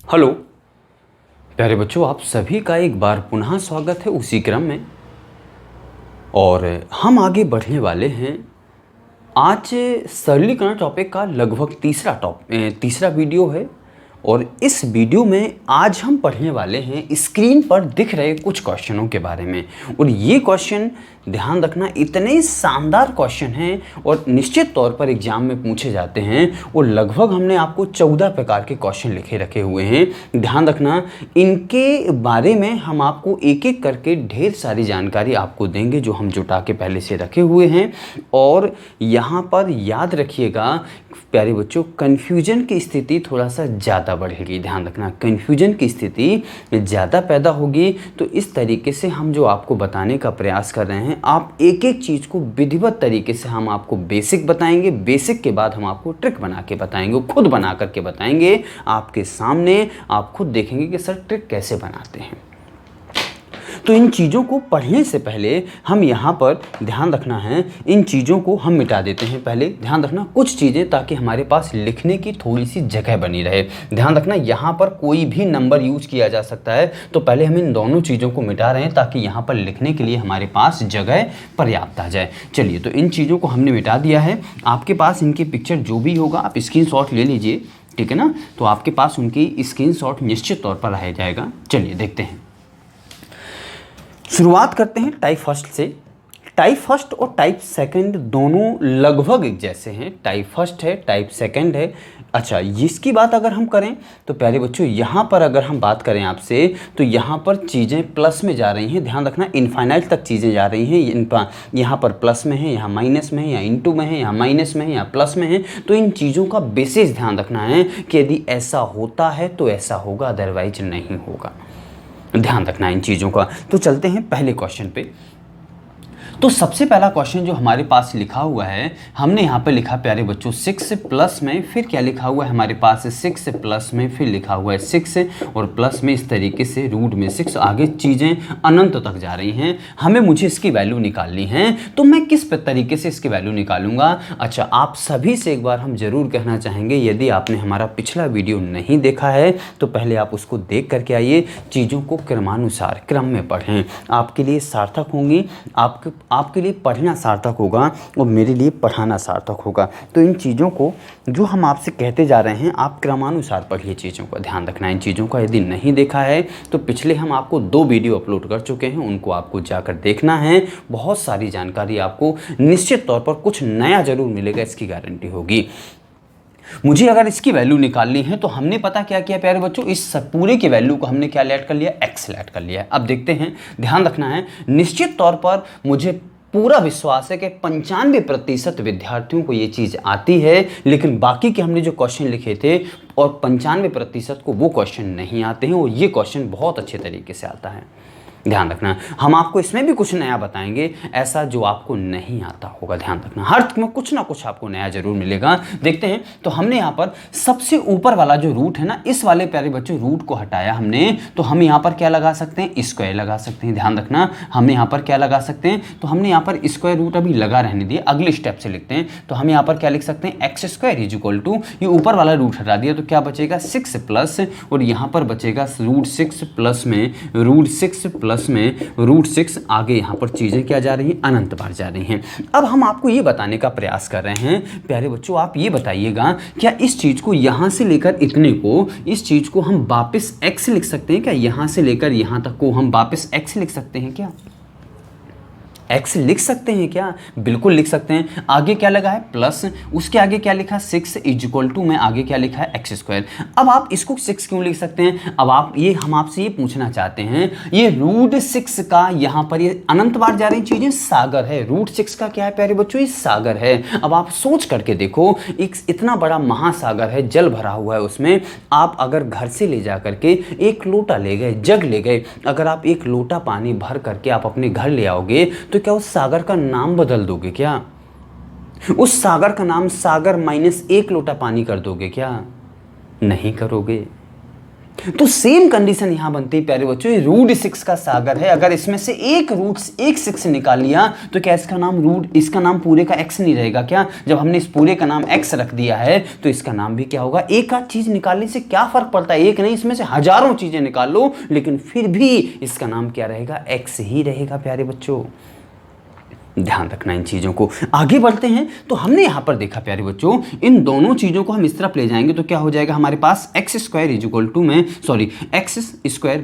Hello प्यारे बच्चों, आप सभी का एक बार पुनः स्वागत है उसी क्रम में। और हम आगे बढ़ने वाले हैं आज सरलीकरण टॉपिक का लगभग तीसरा वीडियो है। और इस वीडियो में आज हम पढ़ने वाले हैं स्क्रीन पर दिख रहे कुछ क्वेश्चनों के बारे में। और ये क्वेश्चन ध्यान रखना इतने शानदार क्वेश्चन हैं और निश्चित तौर पर एग्जाम में पूछे जाते हैं। और लगभग हमने आपको 14 प्रकार के क्वेश्चन लिखे रखे हुए हैं। ध्यान रखना, इनके बारे में हम आपको एक एक करके ढेर सारी जानकारी आपको देंगे जो हम जुटा के पहले से रखे हुए हैं। और यहाँ पर याद रखिएगा प्यारे बच्चों, कन्फ्यूजन की स्थिति थोड़ा सा ज़्यादा बढ़ेगी। ध्यान रखना, कन्फ्यूजन की स्थिति ज़्यादा पैदा होगी। तो इस तरीके से हम जो आपको बताने का प्रयास कर रहे हैं, आप एक एक चीज़ को विधिवत तरीके से हम आपको बेसिक बताएंगे। बेसिक के बाद हम आपको ट्रिक बना के बताएंगे, खुद बना करके बताएंगे आपके सामने। आप खुद देखेंगे कि सर ट्रिक कैसे बनाते हैं। तो इन चीज़ों को पढ़ने से पहले हम यहाँ पर ध्यान रखना है, इन चीज़ों को हम मिटा देते हैं। पहले ध्यान रखना कुछ चीज़ें, ताकि हमारे पास लिखने की थोड़ी सी जगह बनी रहे। ध्यान रखना, यहाँ पर कोई भी नंबर यूज किया जा सकता है। तो पहले हम इन दोनों चीज़ों को मिटा रहे हैं ताकि यहाँ पर लिखने के लिए हमारे पास जगह पर्याप्त आ जाए। चलिए, तो इन चीज़ों को हमने मिटा दिया है। आपके पास इनकी पिक्चर जो भी होगा आप स्क्रीनशॉट ले लीजिए, ठीक है ना। तो आपके पास उनकी स्क्रीनशॉट निश्चित तौर पर रह जाएगा। चलिए देखते हैं, शुरुआत करते हैं टाइप फर्स्ट से। टाइप फर्स्ट और टाइप सेकंड दोनों लगभग एक जैसे हैं। टाइप फर्स्ट है, टाइप सेकंड है। अच्छा, इसकी बात अगर हम करें तो प्यारे बच्चों, यहाँ पर अगर हम बात करें आपसे, तो यहाँ पर चीज़ें प्लस में जा रही हैं। ध्यान रखना, इनफाइनाइट तक चीज़ें जा रही हैं। यहाँ पर प्लस में है, यहाँ माइनस में है, यहाँ इनटू में है, यहाँ माइनस में है, यहाँ प्लस में है। तो इन चीज़ों का बेसिस ध्यान रखना है कि यदि ऐसा होता है तो ऐसा होगा, अदरवाइज नहीं होगा। ध्यान रखना है इन चीज़ों का। तो चलते हैं पहले क्वेश्चन पे। तो सबसे पहला क्वेश्चन जो हमारे पास लिखा हुआ है, हमने यहाँ पे लिखा प्यारे बच्चों 6 प्लस में, फिर क्या लिखा हुआ है हमारे पास 6 प्लस में, फिर लिखा हुआ है 6 और प्लस में, इस तरीके से रूट में 6। आगे चीज़ें अनंत तक जा रही हैं। हमें मुझे इसकी वैल्यू निकालनी है, तो मैं किस तरीके से इसकी वैल्यू निकालूंगा। अच्छा, आप सभी से एक बार हम जरूर कहना चाहेंगे, यदि आपने हमारा पिछला वीडियो नहीं देखा है तो पहले आप उसको देख करके आइए। चीज़ों को क्रमानुसार क्रम में पढ़ें, आपके लिए सार्थक होंगी। आपके लिए पढ़ना सार्थक होगा और मेरे लिए पढ़ाना सार्थक होगा। तो इन चीज़ों को जो हम आपसे कहते जा रहे हैं, आप क्रमानुसार पढ़िए चीज़ों का। ध्यान रखना इन चीज़ों का। यदि नहीं देखा है तो पिछले हम आपको 2 वीडियो अपलोड कर चुके हैं, उनको आपको जाकर देखना है। बहुत सारी जानकारी आपको निश्चित तौर पर कुछ नया ज़रूर मिलेगा, इसकी गारंटी होगी। मुझे अगर इसकी वैल्यू निकालनी है तो हमने पता क्या किया प्यारे बच्चों, इस पूरे की वैल्यू को हमने क्या ऐड कर लिया, x ऐड कर लिया। अब देखते हैं, ध्यान रखना है, निश्चित तौर पर मुझे पूरा विश्वास है कि 95% विद्यार्थियों को ये चीज़ आती है। लेकिन बाकी के हमने जो क्वेश्चन लिखे थे और 95% को वो क्वेश्चन नहीं आते हैं, और ये क्वेश्चन बहुत अच्छे तरीके से आता है। ध्यान रखना, हम आपको इसमें भी कुछ नया बताएंगे, ऐसा जो आपको नहीं आता होगा। ध्यान रखना, हर में कुछ ना कुछ आपको नया जरूर मिलेगा। देखते हैं, तो हमने यहाँ पर सबसे ऊपर वाला जो रूट है ना, इस वाले प्यारे बच्चों रूट को हटाया हमने। तो हम यहाँ पर क्या लगा सकते हैं, स्क्वायर लगा सकते हैं। ध्यान रखना, हमने यहाँ पर क्या लगा सकते हैं, तो हमने यहाँ पर स्क्वायर रूट अभी लगा रहने दिए, अगले स्टेप से लिखते हैं। तो हम यहाँ पर क्या लिख सकते हैं, X square is equal to, ये ऊपर वाला रूट हटा दिया तो क्या बचेगा 6 प्लस, और यहाँ पर बचेगा रूट 6 प्लस में रूट 6 प्लस में रूट 6। आगे यहाँ पर चीज़ें क्या जा रही हैं, अनंत बार जा रही हैं। अब हम आपको ये बताने का प्रयास कर रहे हैं प्यारे बच्चों, आप ये बताइएगा, क्या इस चीज़ को यहाँ से लेकर इतने को, इस चीज़ को हम वापस x लिख सकते हैं क्या? यहाँ से लेकर यहाँ तक को हम वापस x लिख सकते हैं क्या? x लिख सकते हैं क्या? बिल्कुल लिख सकते हैं। आगे क्या लगा है, प्लस, उसके आगे क्या लिखा, 6 इज इक्वल टू में आगे क्या लिखा है, एक्स स्क्वायर। अब आप इसको 6 क्यों लिख सकते हैं? अब हम आपसे ये पूछना चाहते हैं, ये रूट 6 का यहाँ पर ये अनंत बार जा रही चीजें सागर है। रूट 6 का क्या है प्यारे बच्चों, ये सागर है। अब आप सोच करके देखो, एक इतना बड़ा महासागर है, जल भरा हुआ है उसमें। आप अगर घर से ले जा करके एक लोटा ले गए, जग ले गए, अगर आप एक लोटा पानी भर करके आप अपने घर ले आओगे, तो क्या उस सागर का नाम बदल दोगे क्या? उस सागर का नाम सागर -1 लोटा पानी कर दोगे क्या? नहीं करोगे। तो सेम कंडीशन यहां बनती है प्यारे बच्चों, ये रूट 6 का सागर है, अगर इसमें से एक 6 निकाल लिया तो क्या इसका नाम पूरे का x नहीं रहेगा क्या? जब हमने इस पूरे का नाम x रख दिया है तो इसका नाम भी क्या होगा? एक आध चीज निकालने से क्या फर्क पड़ता है, एक नहीं इसमें से हजारों चीजें निकाल लो, लेकिन फिर भी इसका नाम क्या रहेगा? x ही रहेगा प्यारे बच्चों। ध्यान रखना इन चीज़ों को। आगे बढ़ते हैं तो हमने यहाँ पर देखा प्यारे बच्चों, इन दोनों चीज़ों को हम इस तरफ ले जाएंगे तो क्या हो जाएगा हमारे पास एक्स स्क्वायर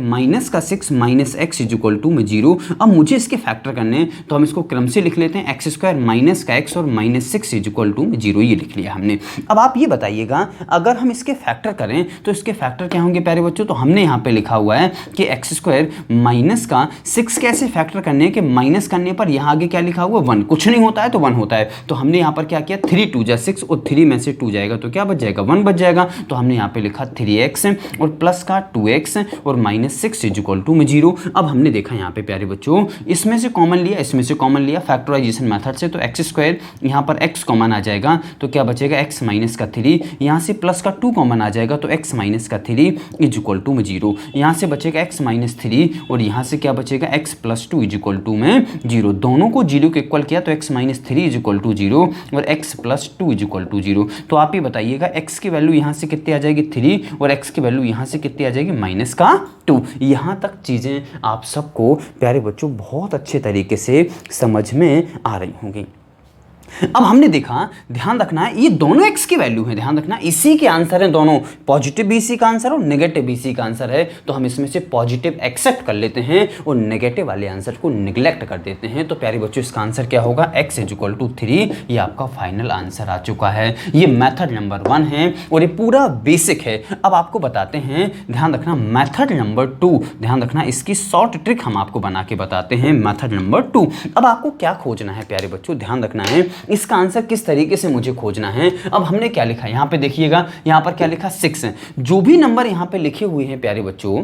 माइनस का 6 माइनस एक्स इक्वल टू में 0। अब मुझे इसके फैक्टर करने हैं तो हम इसको क्रम से लिख लेते हैं, एक्स स्क्वायर माइनस का एक्स और माइनस 6 इक्वल टू में 0, ये लिख लिया हमने। अब आप ये बताइएगा अगर हम इसके फैक्टर करें तो इसके फैक्टर क्या होंगे प्यारे बच्चों? तो हमने यहाँ पे लिखा हुआ है कि एक्स स्क्वायर माइनस का 6 कैसे फैक्टर करने के माइनस करने पर यहाँ आगे क्या लिखा हुआ? 1, कुछ नहीं होता है तो 1 होता है। तो हमने यहाँ पर क्या किया, 3 2 जा 6 और 3 में से 2 जाएगा तो क्या बच जाएगा? 1 बच जाएगा। तो हमने यहाँ पे लिखा 3x और प्लस का 2x और माइनस 6 इक्वल टू में 0। अब हमने देखा यहाँ पे प्यारे बच्चों, इसमें से कॉमन लिया, इसमें से कॉमन लिया फैक्टराइजेशन मेथड से, तो एक्स स्क्वायर यहाँ पर x कॉमन आ जाएगा तो क्या बचेगा? x माइनस का 3, यहाँ से प्लस का 2 कॉमन आ जाएगा तो x माइनस का 3 इक्वल टू में 0, यहाँ से बचेगा x माइनस 3 और यहाँ से क्या बचेगा? x प्लस 2 इक्वल टू में 0। दोनों को 0 के इक्वल किया तो x माइनस 3 इक्वल टू 0 और x प्लस 2 इक्वल टू 0। तो आप ये बताइएगा x की वैल्यू यहाँ से कितनी आ जाएगी? 3 और x की वैल्यू यहाँ से कितनी आ जाएगी? माइनस का 2। यहाँ तक चीज़ें आप सबको प्यारे बच्चों बहुत अच्छे तरीके से समझ में आ रही होंगी। अब हमने देखा, ध्यान रखना है ये दोनों x की वैल्यू है, ध्यान रखना इसी के आंसर है दोनों, पॉजिटिव भी इसी का आंसर और नेगेटिव भी इसी का आंसर है। तो हम इसमें से पॉजिटिव एक्सेप्ट कर लेते हैं और नेगेटिव वाले आंसर को निगलेक्ट कर देते हैं। तो प्यारे बच्चों इसका आंसर क्या होगा? x इक्वल टू 3, ये आपका फाइनल आंसर आ चुका है। ये मेथड नंबर 1 है और ये पूरा बेसिक है। अब आपको बताते हैं, ध्यान रखना मेथड नंबर 2, ध्यान रखना इसकी शॉर्ट ट्रिक हम आपको बना के बताते हैं। मेथड नंबर 2, अब आपको क्या खोजना है प्यारे बच्चों? ध्यान रखना है इसका आंसर किस तरीके से मुझे खोजना है। अब हमने क्या लिखा है यहाँ पे देखिएगा, यहाँ पर क्या लिखा? 6 है। जो भी नंबर यहाँ पे लिखे हुए हैं प्यारे बच्चों,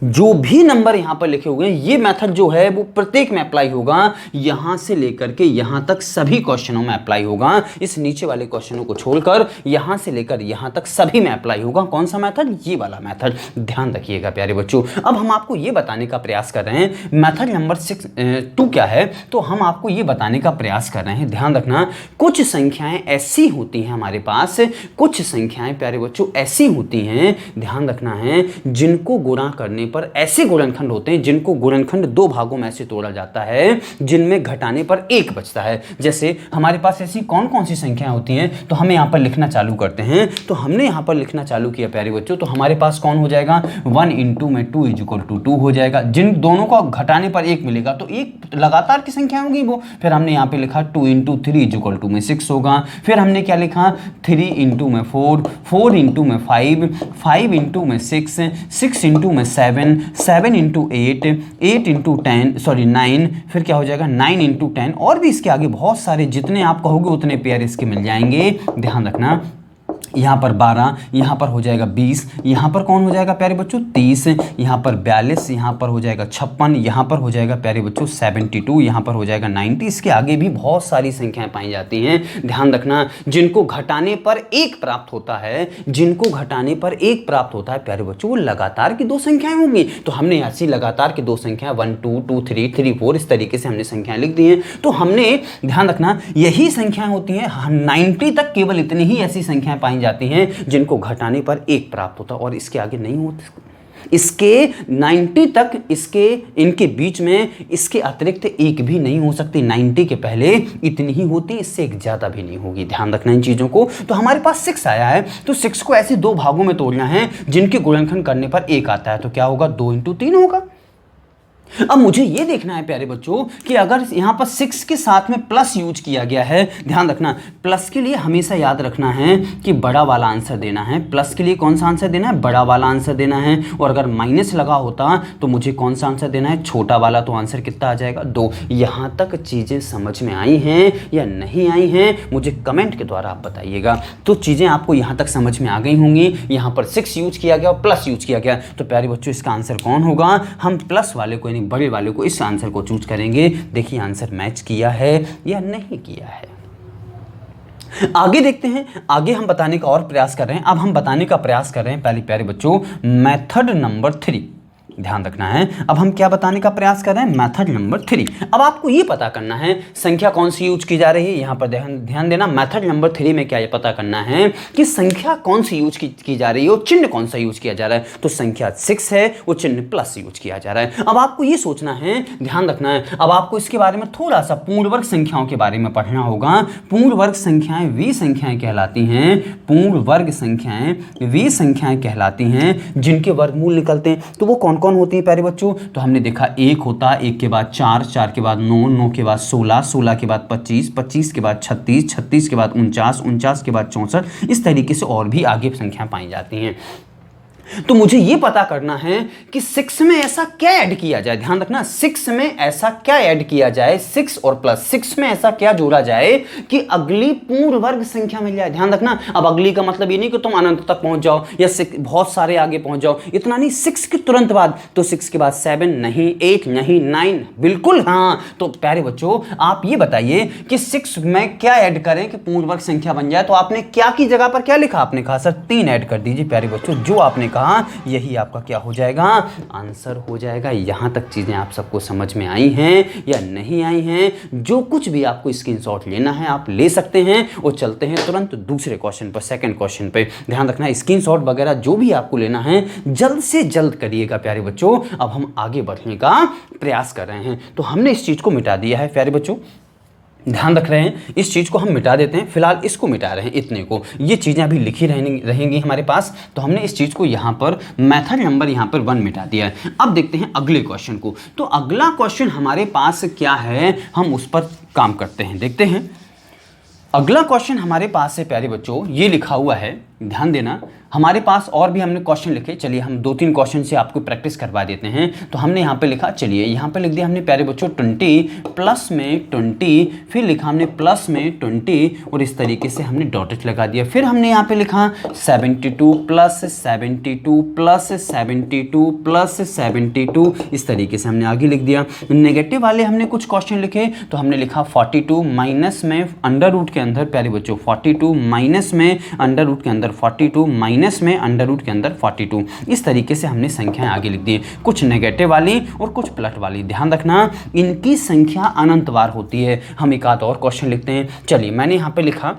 जो भी नंबर यहाँ पर लिखे हुए हैं, ये मेथड जो है वो प्रत्येक में अप्लाई होगा, यहाँ से लेकर के यहाँ तक सभी क्वेश्चनों में अप्लाई होगा। इस नीचे वाले क्वेश्चनों को छोड़कर यहाँ से लेकर यहाँ तक सभी में अप्लाई होगा। कौन सा मेथड? ये वाला मेथड, ध्यान रखिएगा प्यारे बच्चों। अब हम आपको ये बताने का प्रयास कर रहे हैं मेथड नंबर 2 क्या है, तो हम आपको ये बताने का प्रयास कर रहे हैं। ध्यान रखना कुछ संख्याएं ऐसी होती हैं हमारे पास, कुछ संख्याएं प्यारे बच्चों ऐसी होती हैं, ध्यान रखना है, जिनको गुणा करने पर ऐसे गुणनखंड होते हैं जिनको गुणनखंड 2 भागों में ऐसे तोड़ा जाता है जिनमें घटाने पर 1 बचता है। जैसे हमारे पास ऐसी कौन कौन सी संख्याएं होती हैं, तो हमें यहाँ पर लिखना चालू करते हैं। तो हमने यहाँ पर लिखना चालू किया प्यारे बच्चों, तो हमारे पास कौन हो जाएगा? 1 इंटू में 2 इक्वल टू 2 हो जाएगा। जिन दोनों को घटाने पर 1 मिलेगा तो एक लगातार की संख्या होगी वो। फिर हमने यहाँ पे लिखा 2 इंटू 3 इक्वल टू में 6 होगा। फिर हमने क्या लिखा? 3 इंटू में 4, 4 इंटू में 5, 5 इंटू में 6, 6 इंटू में 7, 7 इंटू 8, 8 इंटू 9, फिर क्या हो जाएगा? 9 इंटू 10, और भी इसके आगे बहुत सारे, जितने आप कहोगे उतने पेयर इसके मिल जाएंगे। ध्यान रखना यहाँ पर 12, यहाँ पर हो जाएगा 20, यहाँ पर कौन हो जाएगा प्यारे बच्चों? 30, यहाँ पर 42, यहाँ पर हो जाएगा 56, यहाँ पर हो जाएगा प्यारे बच्चों 72, यहाँ पर हो जाएगा 90। इसके आगे भी बहुत सारी संख्याएं पाई जाती हैं। ध्यान रखना जिनको घटाने पर 1 प्राप्त होता है, जिनको घटाने पर 1 प्राप्त होता है प्यारे बच्चों, वो लगातार की 2 संख्याएं होंगी। तो हमने ऐसी लगातार की 2 संख्याएं 1 2 2 3 3 4 इस तरीके से हमने संख्याएं लिख दी हैं। तो हमने ध्यान रखना यही संख्याएं होती हैं 90 तक, केवल इतनी ही ऐसी संख्याएं पाई जाती हैं जिनको घटाने पर 1 प्राप्त होता है और इसके आगे नहीं होते। इसके 90 तक, इसके इनके बीच में इसके अतिरिक्त 1 भी नहीं हो सकती। 90 के पहले इतनी ही होती, इससे एक ज़्यादा भी नहीं होगी। ध्यान रखना इन चीज़ों को। तो हमारे पास 6 आया है, तो 6 को ऐसे 2 भागों में तोड़ना है जिनके गुणनखंड करने पर 1 आता है। तो क्या होगा? 2 इंटू 3 होगा। अब मुझे ये देखना है प्यारे बच्चों कि अगर यहाँ पर 6 के साथ में प्लस यूज किया गया है, ध्यान रखना प्लस के लिए हमेशा याद रखना है कि बड़ा वाला आंसर देना है। प्लस के लिए कौन सा आंसर देना है? बड़ा वाला आंसर देना है। और अगर माइनस लगा होता तो मुझे कौन सा आंसर देना है? छोटा वाला। तो आंसर कितना आ जाएगा? 2। यहाँ तक चीज़ें समझ में आई हैं या नहीं आई हैं, मुझे कमेंट के द्वारा आप बताइएगा। तो चीज़ें आपको यहाँ तक समझ में आ गई होंगी। यहाँ पर 6 यूज किया गया और प्लस यूज किया गया, तो प्यारे बच्चों इसका आंसर कौन होगा? हम प्लस वाले को, बड़े वाले को, इस आंसर को चूज करेंगे। देखिए आंसर मैच किया है या नहीं किया है। आगे देखते हैं, आगे हम बताने का और प्रयास कर रहे हैं। अब हम बताने का प्रयास कर रहे हैं पहले प्यारे बच्चों मेथड नंबर 3, ध्यान रखना है। अब हम क्या बताने का प्रयास कर रहे हैं, मेथड नंबर 3। अब आपको ये पता करना है संख्या कौन सी यूज की जा रही है, यहां पर ध्यान देना। मेथड नंबर 3 में क्या ये पता करना है कि संख्या कौन सी यूज की जा रही है और चिन्ह कौन सा यूज किया जा रहा है। तो संख्या 6 है, वो चिन्ह प्लस यूज किया जा रहा है। अब आपको ये सोचना है, ध्यान रखना है, अब आपको इसके बारे में थोड़ा सा पूर्ण वर्ग संख्याओं के बारे में पढ़ना होगा। पूर्ण वर्ग संख्याएं वे संख्याएं कहलाती हैं, पूर्ण वर्ग संख्याएं वे संख्याएं कहलाती हैं जिनके वर्गमूल निकलते हैं। तो वो कौन कौन होती हैं प्यारे बच्चों, तो हमने देखा 1 होता, 1 के बाद 4, 4 के बाद 9, 9 के बाद 16, 16 के बाद 25, 25 के बाद 36, 36 के बाद 49, 49 के बाद 64, इस तरीके से और भी आगे संख्या पाई जाती हैं। तो मुझे यह पता करना है कि 6 में ऐसा क्या ऐड किया जाए, ध्यान रखना 6 में ऐसा क्या ऐड किया जाए, 6 और प्लस 6 में ऐसा क्या जोड़ा जाए कि अगली पूर्ण वर्ग संख्या मिल जाए। ध्यान रखना, अब अगली का मतलब ये नहीं कि तुम अनंत तक पहुंच जाओ या बहुत सारे आगे पहुंच जाओ, इतना नहीं, 6 के तुरंत बाद, तो 6 के बाद 7 नहीं, 8 नहीं, 9 बिल्कुल हाँ। तो प्यारे बच्चों आप ये बताइए कि 6 में क्या ऐड करें कि पूर्ण वर्ग संख्या बन जाए। तो आपने क्या की जगह पर क्या लिखा, आपने कहा सर 3 ऐड कर दीजिए। प्यारे बच्चों जो आपने कहा यही आपका क्या हो जाएगा, आंसर हो जाएगा। यहां तक चीजें आप सबको समझ में आई हैं या नहीं आई हैं? जो कुछ भी आपको स्क्रीनशॉट लेना है आप ले सकते हैं और चलते हैं तुरंत दूसरे क्वेश्चन पर, सेकंड क्वेश्चन पे। ध्यान रखना स्क्रीनशॉट वगैरह जो भी आपको लेना है जल्द से जल्द करिएगा प्यारे बच्चों। अब हम आगे बढ़ने का प्रयास कर रहे हैं। तो हमने इस चीज को मिटा दिया है प्यारे बच्चों, ध्यान रख रहे हैं, इस चीज़ को हम मिटा देते हैं, फिलहाल इसको मिटा रहे हैं, इतने को, ये चीज़ें अभी लिखी रहेंगी हमारे पास। तो हमने इस चीज़ को यहाँ पर मेथड नंबर यहाँ पर 1 मिटा दिया है। अब देखते हैं अगले क्वेश्चन को। तो अगला क्वेश्चन हमारे पास क्या है, हम उस पर काम करते हैं, देखते हैं। अगला क्वेश्चन हमारे पास है प्यारे बच्चों, ये लिखा हुआ है, ध्यान देना। हमारे पास और भी हमने क्वेश्चन लिखे, चलिए हम 2-3 क्वेश्चन से आपको प्रैक्टिस करवा देते हैं। तो हमने यहाँ पे लिखा, चलिए यहाँ पे लिख दिया हमने प्यारे बच्चों 20 प्लस में 20, फिर लिखा हमने प्लस में 20 और इस तरीके से हमने डॉटेड लगा दिया। फिर हमने यहाँ पे लिखा 72 प्लस 72 प्लस 72 प्लस 72, इस तरीके से हमने आगे लिख दिया। नेगेटिव वाले हमने कुछ क्वेश्चन लिखे, तो हमने लिखा 42 माइनस में अंडर रूट के अंदर प्यारे बच्चों 42 माइनस में अंडर रूट के अंदर 42 माइनस में अंडर रूट के अंदर 42, इस तरीके से हमने संख्याएं आगे लिख दी, कुछ नेगेटिव वाली और कुछ प्लस वाली। ध्यान रखना इनकी संख्या अनंतवार होती है। हम एक आध और क्वेश्चन लिखते हैं, चलिए मैंने यहाँ पे लिखा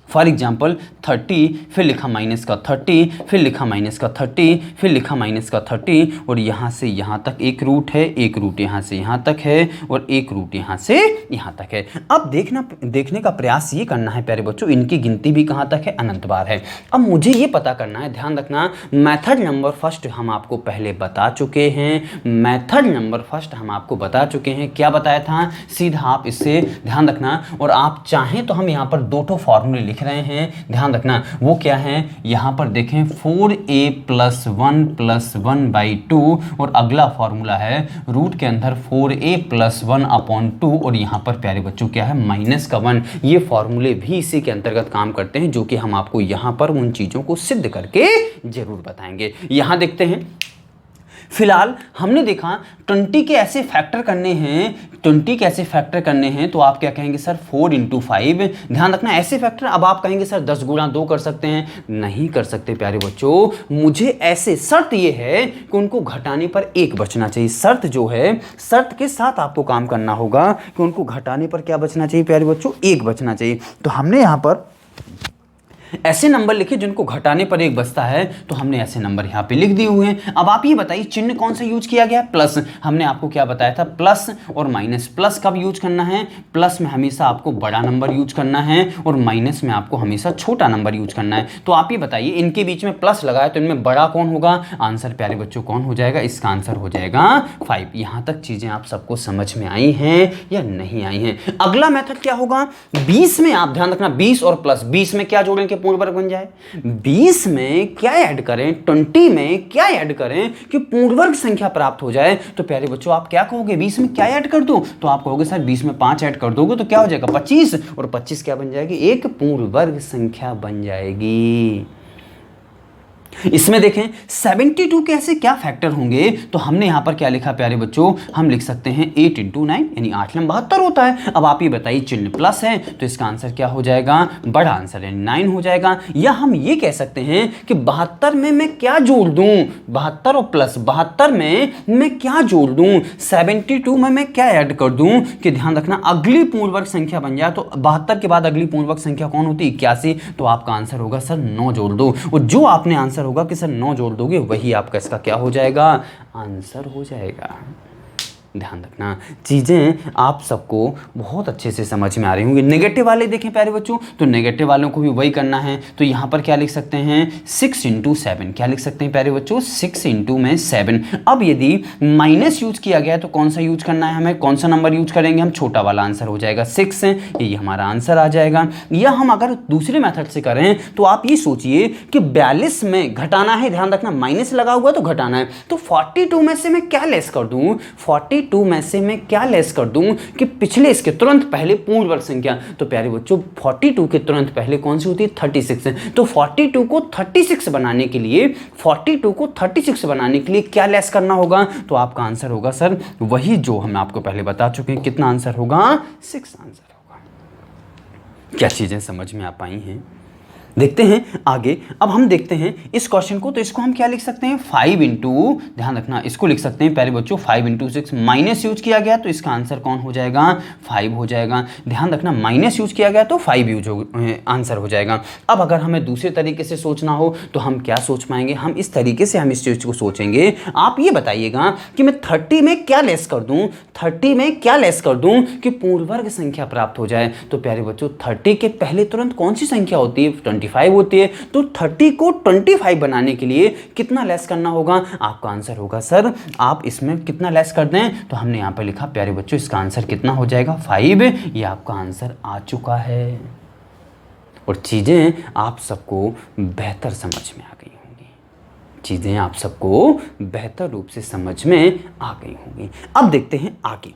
फॉर एग्जाम्पल 30, फिर लिखा माइनस का 30, फिर लिखा माइनस का 30, फिर लिखा माइनस का 30 और यहाँ से यहाँ तक एक रूट है, एक रूट यहाँ से यहाँ तक है और एक रूट यहाँ से यहाँ तक है। अब देखने का प्रयास ये करना है प्यारे बच्चों, इनकी गिनती भी कहाँ तक है, अनंत बार है। अब मुझे ये पता करना है, ध्यान रखना मेथड नंबर फर्स्ट हम आपको पहले बता चुके हैं, मेथड नंबर फर्स्ट हम आपको बता चुके हैं। क्या बताया था, सीधा आप इससे ध्यान रखना, और आप चाहें तो हम यहाँ पर 2 फॉर्मूले लिख रहे हैं, ध्यान रखना वो क्या है। यहां पर देखें 4a प्लस 1 और अगला फॉर्मूला है रूट के अंदर 4a प्लस 1/2 और यहां पर प्यारे बच्चों क्या है, माइनस का 1। ये फॉर्मूले भी इसी के अंतर्गत काम करते हैं, जो कि हम आपको यहां पर उन चीजों को सिद्ध करके जरूर बताएंगे। यहां देखते हैं, फिलहाल हमने देखा 20 के ऐसे फैक्टर करने हैं, 20 के ऐसे फैक्टर करने हैं, तो आप क्या कहेंगे सर 4 × 5। ध्यान रखना ऐसे फैक्टर, अब आप कहेंगे सर 10 × 2 कर सकते हैं, नहीं कर सकते प्यारे बच्चों। मुझे ऐसे, शर्त ये है कि उनको घटाने पर 1 बचना चाहिए। शर्त जो है, शर्त के साथ आपको काम करना होगा कि उनको घटाने पर क्या बचना चाहिए प्यारे बच्चों, 1 बचना चाहिए। तो हमने यहाँ पर ऐसे नंबर लिखे जिनको घटाने पर 1 बचता है, तो हमने ऐसे नंबर यहाँ पे लिख दिए हुए हैं। अब आप ये बताइए चिन्ह कौन सा यूज किया गया है, प्लस। हमने आपको क्या बताया था, प्लस और माइनस। प्लस कब यूज करना है, प्लस में हमेशा आपको बड़ा नंबर यूज करना है और माइनस में आपको हमेशा छोटा नंबर यूज करना है। तो आप ये बताइए इनके बीच में प्लस लगाए तो इनमें बड़ा कौन होगा, आंसर प्यारे बच्चों कौन हो जाएगा, इसका आंसर हो जाएगा 5। यहाँ तक चीजें आप सबको समझ में आई हैं या नहीं आई हैं? अगला मेथड क्या होगा, 20 में आप ध्यान रखना 20 और प्लस, 20 में क्या जोड़ें कि पूर्ण वर्ग बन जाए, 20 में क्या ऐड करें, 20 में क्या ऐड करें कि पूर्ण वर्ग संख्या प्राप्त हो जाए। तो प्यारे बच्चों आप क्या कहोगे, 20 में क्या ऐड कर दूं, तो आप कहोगे सर 20 में 5 ऐड कर दोगे तो क्या हो जाएगा 25, और 25 क्या बन जाएगी, एक पूर्ण वर्ग संख्या बन जाएगी। इसमें देखें 72 के ऐसे क्या फैक्टर होंगे, तो हमने यहां पर क्या लिखा प्यारे बच्चों, हम लिख सकते हैं 8 × 9 यानी 8 लम 72 होता है। अब आप ये बताइए चिन्ह प्लस है तो इसका आंसर क्या हो जाएगा, बड़ा आंसर यानी 9 हो जाएगा। या हम ये कह सकते हैं कि 72 में मैं क्या जोड़ दूं, 72 और प्लस 72 में मैं क्या जोड़ दूं, 72 में मैं क्या ऐड कर दूं, कि ध्यान रखना अगली पूर्ण वर्ग संख्या बन जाए। तो 72 के बाद अगली पूर्ण वर्ग संख्या कौन होती है, 81। तो आपका आंसर होगा सर 9 जोड़ दो, और जो आपने आंसर होगा कि सर 9 जोड़ दोगे वही आपका इसका क्या हो जाएगा, आंसर हो जाएगा। ध्यान रखना चीज़ें आप सबको बहुत अच्छे से समझ में आ रही होंगी। नेगेटिव वाले देखें प्यारे बच्चों, तो नेगेटिव वालों को भी वही करना है। तो यहाँ पर क्या लिख सकते हैं 6 × 7, क्या लिख सकते हैं प्यारे बच्चों 6 × 7। अब यदि माइनस यूज किया गया तो कौन सा यूज करना है हमें, कौन सा नंबर यूज करेंगे हम, छोटा वाला आंसर हो जाएगा 6, ये हमारा आंसर आ जाएगा। या हम अगर दूसरे मेथड से करें तो आप ये सोचिए कि 42 में घटाना है, ध्यान रखना माइनस लगा हुआ तो घटाना है, तो 42 में से मैं क्या लेस कर दूं, 42 में से मैं क्या लेस कर दूं कि पिछले इसके तुरंत पहले पूर्ण वर्ग संख्या। तो प्यारे बच्चों 42 के तुरंत पहले कौन सी होती है 36 है। तो 42 को 36 बनाने के लिए, 42 को 36 बनाने के लिए क्या लेस करना होगा, तो आपका आंसर होगा सर वही जो हम आपको पहले बता चुके हैं, कितना आंसर होगा 6 आंसर होगा। क्या चीजें समझ में आ पाई हैं, देखते हैं आगे। अब हम देखते हैं इस क्वेश्चन को, तो इसको हम क्या लिख सकते हैं 5 × ध्यान रखना इसको लिख सकते हैं प्यारे बच्चों 5 × 6, माइनस यूज किया गया तो इसका आंसर कौन हो जाएगा 5 हो जाएगा। ध्यान रखना माइनस यूज किया गया तो 5 यूज आंसर हो जाएगा। अब अगर हमें दूसरे तरीके से सोचना हो तो हम क्या सोच पाएंगे, हम इस तरीके से हम इस चीज को सोचेंगे। आप ये बताइएगा कि मैं 30 में क्या लेस कर दूं, 30 में क्या लेस कर दूं कि पूर्ण वर्ग संख्या प्राप्त हो जाए। तो प्यारे बच्चों 30 के पहले तुरंत कौन सी संख्या होती है 25 होती है। तो 30 को 25 बनाने के लिए कितना लेस करना होगा, आपका आंसर होगा सर आप इसमें कितना लेस कर दें, तो हमने यहां पर लिखा प्यारे बच्चों इसका आंसर कितना हो जाएगा 5। ये आपका आंसर आ चुका है और चीजें आप सबको बेहतर समझ में आ गई होंगी, चीजें आप सबको बेहतर रूप से समझ में आ गई होंगी। अब देखते हैं आगे।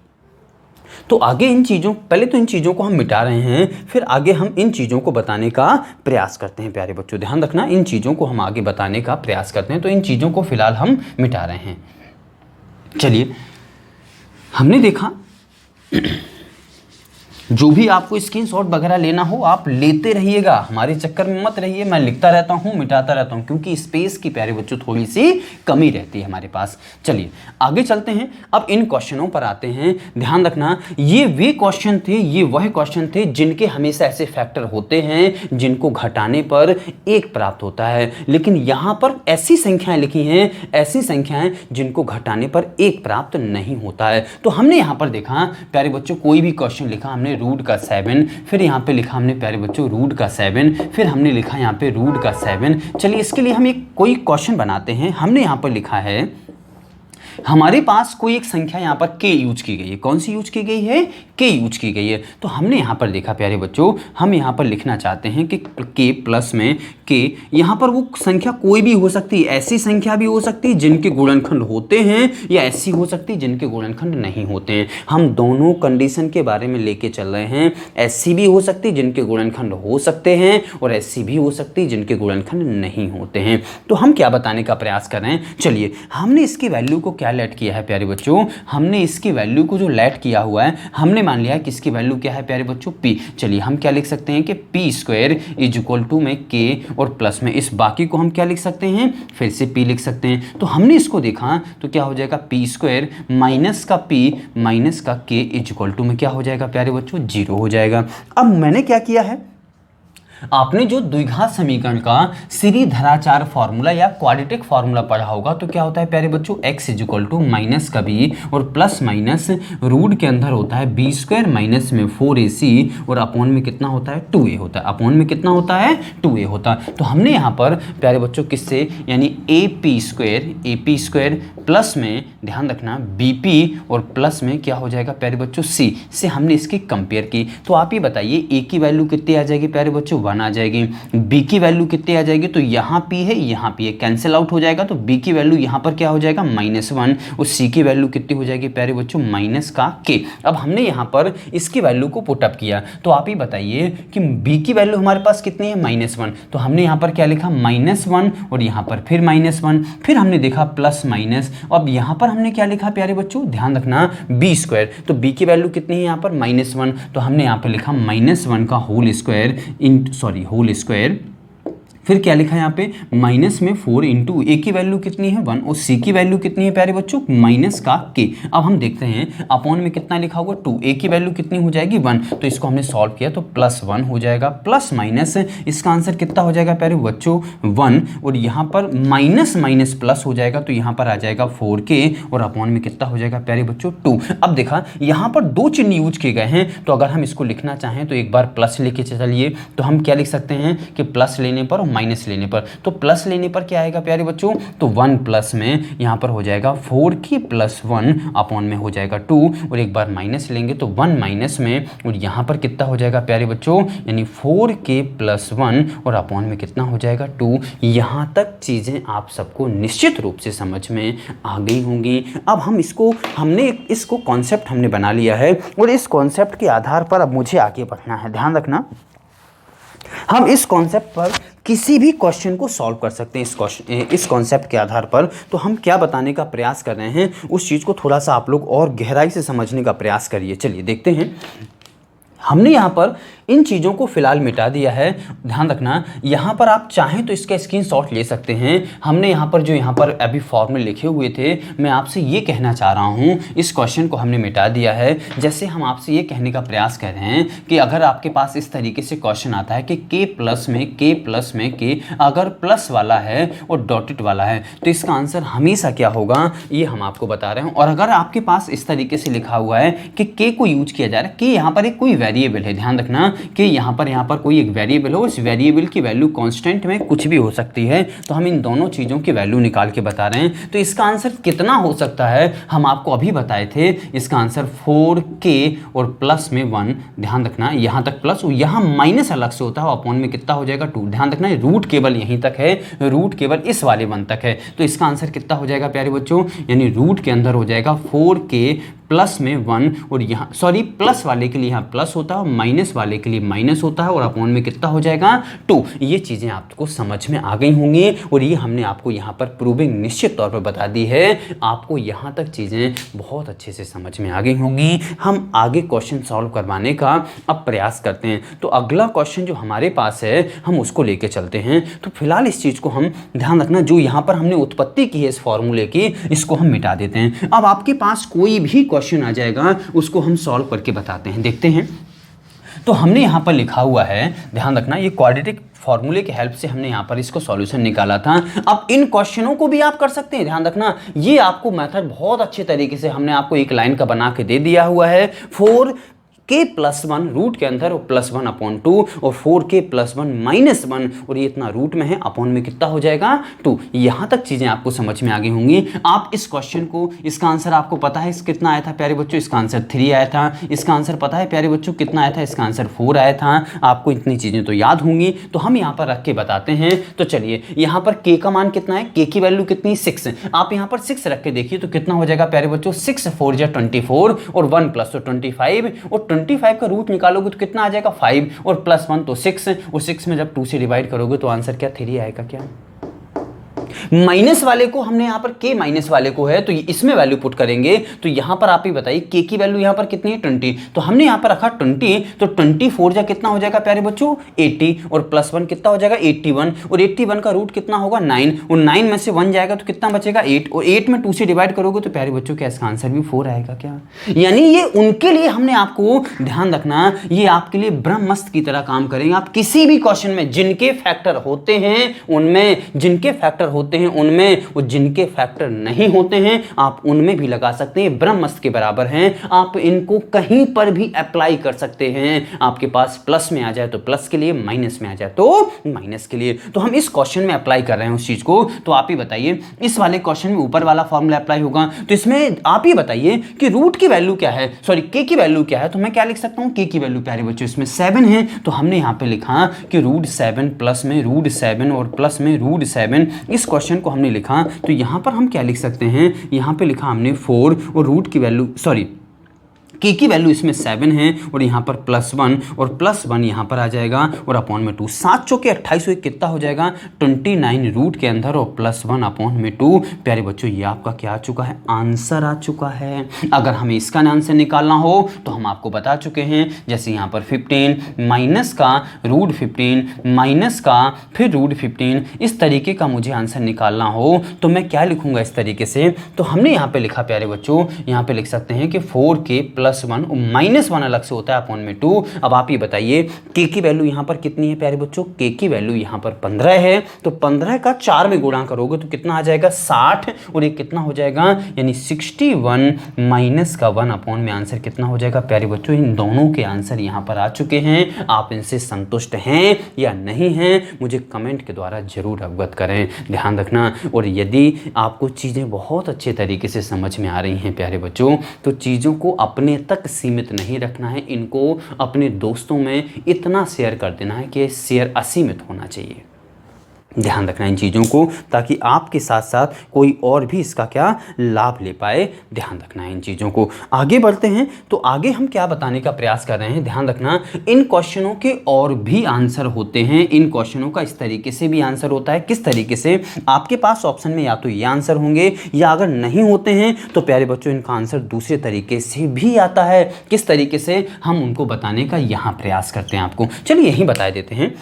तो आगे इन चीज़ों, पहले तो इन चीज़ों को हम मिटा रहे हैं, फिर आगे हम इन चीज़ों को बताने का प्रयास करते हैं। प्यारे बच्चों ध्यान रखना इन चीज़ों को हम आगे बताने का प्रयास करते हैं, तो इन चीज़ों को फिलहाल हम मिटा रहे हैं। चलिए हमने देखा जो भी आपको स्क्रीनशॉट वगैरह लेना हो आप लेते रहिएगा, हमारे चक्कर में मत रहिए। मैं लिखता रहता हूँ मिटाता रहता हूँ क्योंकि स्पेस की प्यारे बच्चों थोड़ी सी कमी रहती है हमारे पास। चलिए आगे चलते हैं, अब इन क्वेश्चनों पर आते हैं। ध्यान रखना ये वे क्वेश्चन थे, ये वह क्वेश्चन थे जिनके हमेशा ऐसे फैक्टर होते हैं जिनको घटाने पर 1 प्राप्त होता है, लेकिन यहाँ पर ऐसी संख्याएं लिखी हैं, ऐसी संख्याएं जिनको घटाने पर 1 प्राप्त नहीं होता है। तो हमने यहाँ पर देखा प्यारे बच्चों कोई भी क्वेश्चन लिखा हमने रूट का 7, फिर यहाँ पे लिखा हमने प्यारे बच्चों रूट का 7, फिर हमने लिखा यहाँ पे रूट का 7। चलिए इसके लिए हम एक कोई क्वेश्चन बनाते हैं। हमने यहाँ पर लिखा है हमारे पास कोई एक संख्या यहाँ पर k यूज की गई है, कौन सी यूज की गई है k यूज की गई है। तो हमने यहाँ पर देखा प्यारे बच्चों हम यहाँ पर लिखना चाहते हैं कि k प्लस में k, यहाँ पर वो संख्या कोई भी हो सकती है, ऐसी संख्या भी हो सकती है जिनके गुणनखंड होते हैं या ऐसी हो सकती है जिनके गुणनखंड नहीं होते हैं। हम दोनों कंडीशन के बारे में लेके चल रहे हैं, ऐसी भी हो सकती है जिनके गुणनखंड हो सकते हैं और ऐसी भी हो सकती है जिनके गुणनखंड नहीं होते हैं। तो हम क्या बताने का प्रयास कर रहे हैं, चलिए हमने इसकी वैल्यू को क्या लेट किया है प्यारे बच्चों, हमने इसकी वैल्यू को जो लेट किया हुआ है हमने मान लिया है कि इसकी वैल्यू क्या है प्यारे बच्चों p। चलिए हम क्या लिख सकते हैं कि p² में k और प्लस में इस बाकी को हम क्या लिख सकते हैं फिर से p लिख सकते हैं। तो हमने इसको देखा तो क्या हो जाएगा p² माइनस का p माइनस का k में क्या हो जाएगा प्यारे बच्चों 0 हो जाएगा। अब मैंने क्या किया है, आपने जो द्विघात समीकरण का श्रीधराचार फॉर्मूला या क्वाड्रेटिक फॉर्मूला पढ़ा होगा तो क्या होता है प्यारे बच्चों x माइनस का b और प्लस माइनस रूट के अंदर होता है b² माइनस में 4ac और अपॉन में कितना होता है 2a होता है, अपॉन में कितना होता है 2a होता है। तो हमने यहाँ पर प्यारे बच्चों किससे यानी AP² प्लस में ध्यान रखना BP और प्लस में क्या हो जाएगा प्यारे बच्चों c से हमने इसकी कंपेयर की। तो आप ये बताइए a की वैल्यू कितनी आ जाएगी प्यारे बच्चों 1 आ जाएगी। b की वैल्यू कितनी आ जाएगी, तो यहाँ p है यहाँ p है, कैंसिल आउट हो जाएगा, तो b की वैल्यू यहाँ पर क्या हो जाएगा -1 और c की वैल्यू कितनी हो जाएगी प्यारे बच्चों -k। अब हमने यहाँ पर इसकी वैल्यू को पुटअप किया, तो आप ही बताइए कि b की वैल्यू हमारे पास कितनी है -1, तो हमने यहाँ पर क्या लिखा -1 और यहाँ पर फिर -1, फिर हमने देखा प्लस माइनस, अब यहाँ पर हमने क्या लिखा प्यारे बच्चों, ध्यान रखना b², तो b की वैल्यू कितनी है यहाँ पर -1, तो हमने यहाँ पर लिखा -1 का होल स्क्वायर, फिर क्या लिखा है यहाँ पे माइनस में 4 इंटू ए की वैल्यू कितनी है 1 और सी की वैल्यू कितनी है प्यारे बच्चों -k। अब हम देखते हैं अपॉन में कितना लिखा होगा 2, ए की वैल्यू कितनी हो जाएगी 1, तो इसको हमने सॉल्व किया तो +1 हो जाएगा, प्लस माइनस इसका आंसर कितना हो जाएगा प्यारे बच्चों 1 और यहाँ पर माइनस माइनस प्लस हो जाएगा, तो यहाँ पर आ जाएगा 4k और अपॉन में कितना हो जाएगा प्यारे बच्चों 2। अब देखा यहाँ पर 2 चिन्ह यूज किए गए हैं, तो अगर हम इसको लिखना चाहें तो एक बार प्लस लेके चलिए, तो हम क्या लिख सकते हैं कि प्लस लेने पर और माइनस लेने पर, तो प्लस लेने पर क्या आएगा प्यारे बच्चों, तो 1 प्लस में यहाँ पर हो जाएगा 4k + 1 अपॉन में हो जाएगा 2 और एक बार माइनस लेंगे तो 1 माइनस में और यहाँ पर कितना हो जाएगा प्यारे बच्चों, यानी 4k + 1 और अपॉन में कितना हो जाएगा 2। यहाँ तक चीज़ें आप सबको निश्चित रूप से समझ में आ गई होंगी। अब हमने इसको कॉन्सेप्ट हमने बना लिया है और इस कॉन्सेप्ट के आधार पर अब मुझे आगे बढ़ना है। ध्यान रखना, हम इस कॉन्सेप्ट पर किसी भी क्वेश्चन को सॉल्व कर सकते हैं। इस कॉन्सेप्ट के आधार पर तो हम क्या बताने का प्रयास कर रहे हैं उस चीज़ को थोड़ा सा आप लोग और गहराई से समझने का प्रयास करिए। चलिए देखते हैं, हमने यहाँ पर इन चीज़ों को फिलहाल मिटा दिया है। ध्यान रखना, यहाँ पर आप चाहें तो इसका स्क्रीनशॉट ले सकते हैं। हमने यहाँ पर अभी फॉर्मूले लिखे हुए थे, मैं आपसे ये कहना चाह रहा हूँ इस क्वेश्चन को हमने मिटा दिया है। जैसे हम आपसे ये कहने का प्रयास कर रहे हैं कि अगर आपके पास इस तरीके से क्वेश्चन आता है कि k प्लस में k अगर प्लस वाला है और डॉटेड वाला है तो इसका आंसर हमेशा क्या होगा, ये हम आपको बता रहे हैं। और अगर आपके पास इस तरीके से लिखा हुआ है कि k को यूज किया जा रहा है, k यहाँ पर एक कोई वेरिएबल है, ध्यान रखना कि यहाँ पर कोई एक वेरिएबल हो, इस वेरिएबल की वैल्यू कांस्टेंट में कुछ भी हो सकती है, तो हम इन दोनों चीज़ों की वैल्यू निकाल के बता रहे हैं। तो इसका आंसर कितना हो सकता है हम आपको अभी बताए थे, इसका आंसर 4k और प्लस में 1, ध्यान रखना यहाँ तक प्लस और यहाँ माइनस अलग से होता है, अपॉन में कितना हो जाएगा 2। ध्यान रखना रूट केवल यहीं तक है, रूट केवल इस वाले 1 तक है, तो इसका आंसर कितना हो जाएगा प्यारे बच्चों, यानी रूट के अंदर हो जाएगा 4k प्लस में 1 और यहाँ प्लस वाले के लिए यहाँ प्लस होता है और माइनस वाले के लिए माइनस होता है और अपॉन में कितना हो जाएगा 2। ये चीज़ें आपको समझ में आ गई होंगी और ये हमने आपको यहाँ पर प्रूविंग निश्चित तौर पर बता दी है। आपको यहाँ तक चीज़ें बहुत अच्छे से समझ में आ गई होंगी। हम आगे क्वेश्चन सॉल्व करवाने का अब प्रयास करते हैं। तो अगला क्वेश्चन जो हमारे पास है हम उसको लेके चलते हैं। तो फिलहाल इस चीज़ को हम ध्यान रखना, जो यहाँ पर हमने उत्पत्ति की है इस फॉर्मूले की, इसको हम मिटा देते हैं। अब आपके पास कोई भी क्वेश्चन आ जाएगा उसको हम सॉल्व करके बताते हैं। देखते हैं, तो हमने यहाँ पर लिखा हुआ है, ध्यान रखना, ये क्वाड्रेटिक फॉर्मूले की हेल्प से हमने यहाँ पर इसको सॉल्यूशन निकाला था। अब इन क्वेश्चनों को भी आप कर सकते हैं। ध्यान रखना, ये आपको मेथड बहुत अच्छे तरीके से हमने आपको एक लाइन का बना के दे दिया हुआ है। 4k + 1 रूट के अंदर और +1 अपॉन 2 और 4k + 1 माइनस 1 और ये इतना रूट में है, अपॉन में कितना हो जाएगा 2। यहाँ तक चीज़ें आपको समझ में आ गई होंगी। आप इस क्वेश्चन को, इसका आंसर आपको पता है कितना आया था प्यारे बच्चों, इसका आंसर 3 आया था। इसका आंसर पता है प्यारे बच्चों कितना आया था, इसका आंसर 4 आया था। आपको इतनी चीज़ें तो याद होंगी, तो हम यहाँ पर रख के बताते हैं। तो चलिए, यहाँ पर k का मान कितना है, k की वैल्यू कितनी 6, आप यहाँ पर 6 रख के देखिए तो कितना हो जाएगा प्यारे बच्चों, 6 4 = 24 और 1 प्लस तो 25 और 25 का रूट निकालोगे तो कितना आ जाएगा 5 और +1 तो 6 और 6 में जब 2 से डिवाइड करोगे तो आंसर क्या 3 आएगा। क्या माइनस वाले को हमने यहाँ पर k माइनस वाले को है तो इसमें वैल्यू पुट करेंगे, तो यहाँ पर आप ही बताइए k की वैल्यू यहाँ पर कितनी है 20, तो हमने यहाँ पर रखा 20, तो 24 जा कितना हो जाएगा प्यारे बच्चों 80 और +1 कितना हो जाएगा 81 और 81 का रूट कितना होगा 9 और 9 में से 1 जाएगा तो कितना बचेगा 8 और 8 में 2 से डिवाइड करोगे तो प्यारे बच्चों क्या इसका आंसर भी 4 आएगा। क्या यानी ये उनके लिए हमने आपको, ध्यान रखना, ये आपके लिए ब्रह्मास्त्र की तरह काम करेंगे। आप किसी भी क्वेश्चन में जिनके फैक्टर होते हैं, उनमें जिनके फैक्टर होते हैं उनमें, वो जिनके फैक्टर नहीं होते हैं आप उनमें भी लगा सकते हैं, ब्रह्मस्त्र के बराबर हैं। आप इनको कहीं पर भी अप्लाई कर सकते हैं। आपके पास प्लस में आ जाए तो प्लस के लिए, माइनस में आ जाए तो माइनस के लिए। तो हम इस क्वेश्चन में अप्लाई कर रहे हैं उस चीज को। तो आप ही बताइए, इस वाले क्वेश्चन में ऊपर वाला फॉर्मूला अप्लाई होगा, तो इसमें आप ही बताइए कि रूट की वैल्यू क्या है, सॉरी के की वैल्यू क्या है। तो मैं क्या लिख सकता हूं, के की वैल्यू प्यारे बच्चों इसमें 7 है, तो हमने यहां पे लिखा कि √7 प्लस में √7 और प्लस में √7। इस क्वेश्चन को हमने लिखा तो यहां पर हम क्या लिख सकते हैं, यहां पे लिखा हमने 4 और रूट की वैल्यू सॉरी के की वैल्यू इसमें 7 है और यहाँ पर +1 और +1 यहाँ पर आ जाएगा और अपॉन में 2। 7 चौके 28 हुए, कितना हो जाएगा 29 रूट के अंदर और +1 अपॉन में 2। प्यारे बच्चों ये आपका क्या आ चुका है, आंसर आ चुका है। अगर हमें इसका आंसर निकालना हो तो हम आपको बता चुके हैं, जैसे यहाँ पर 15 माइनस का √15 माइनस का फिर √15, इस तरीके का मुझे आंसर निकालना हो तो मैं क्या लिखूंगा इस तरीके से। तो हमने यहाँ पे लिखा प्यारे बच्चों, यहाँ पे लिख सकते हैं कि 4k +1 और -1 अलग से होता है अपॉन में 2। अब आप ये बताइए के की वैल्यू यहाँ पर कितनी है प्यारे बच्चों, के की वैल्यू यहाँ पर 15 है, तो 15 का 4 में गुणा करोगे तो कितना आ जाएगा 60 और ये कितना हो जाएगा यानी 61 माइनस का 1 अपॉन में आंसर कितना हो जाएगा। प्यारे बच्चों इन दोनों के आंसर यहाँ पर आ चुके हैं, आप इनसे संतुष्ट हैं या नहीं हैं मुझे कमेंट के द्वारा जरूर अवगत करें, ध्यान रखना। और यदि आपको चीज़ें बहुत अच्छे तरीके से समझ में आ रही हैं प्यारे बच्चों, तो चीज़ों को अपने तक सीमित नहीं रखना है, इनको अपने दोस्तों में इतना शेयर कर देना है कि शेयर असीमित होना चाहिए। ध्यान रखना इन चीज़ों को, ताकि आपके साथ साथ कोई और भी इसका क्या लाभ ले पाए। ध्यान रखना है इन चीज़ों को। आगे बढ़ते हैं, तो आगे हम क्या बताने का प्रयास कर रहे हैं, ध्यान रखना इन क्वेश्चनों के और भी आंसर होते हैं। इन क्वेश्चनों का इस तरीके से भी आंसर होता है। किस तरीके से, आपके पास ऑप्शन में या तो ये आंसर होंगे या अगर नहीं होते हैं तो प्यारे बच्चों इनका आंसर दूसरे तरीके से भी आता है। किस तरीके से, हम उनको बताने का यहाँ प्रयास करते हैं आपको। चलिए यही बता देते हैं।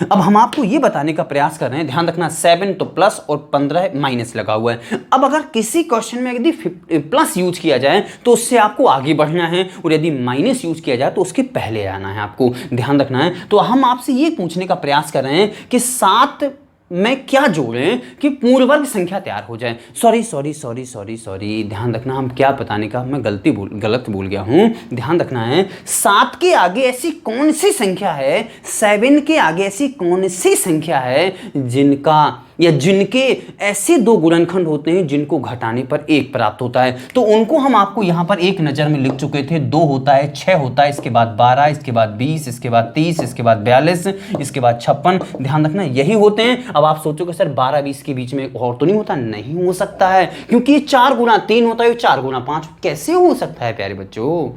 अब हम आपको ये बताने का प्रयास कर रहे हैं, ध्यान रखना 7 तो प्लस और 15 माइनस लगा हुआ है। अब अगर किसी क्वेश्चन में यदि प्लस यूज किया जाए तो उससे आपको आगे बढ़ना है, और यदि माइनस यूज किया जाए तो उसके पहले आना है, आपको ध्यान रखना है। तो हम आपसे ये पूछने का प्रयास कर रहे हैं कि 7 में क्या जोड़ें कि पूर्ण वर्ग संख्या तैयार हो जाए। सॉरी, ध्यान रखना हम क्या बताने का, मैं गलत बोल गया हूं। ध्यान रखना है 7 के आगे ऐसी कौन सी संख्या है, 7 के आगे ऐसी कौन सी संख्या है जिनका या जिनके ऐसे दो गुणनखंड होते हैं जिनको घटाने पर 1 प्राप्त होता है। तो उनको हम आपको यहां पर एक नजर में लिख चुके थे। 2 होता है, 6 होता है, इसके बाद 12, इसके बाद 20, इसके बाद 30, इसके बाद 42, इसके बाद 56। ध्यान रखना यही होते हैं। अब आप सोचोगे सर 12-20 के बीच में और तो नहीं होता, नहीं हो सकता है, क्योंकि ये 4 गुना 3 होता है, 4 गुना 5 कैसे हो सकता है प्यारे बच्चों।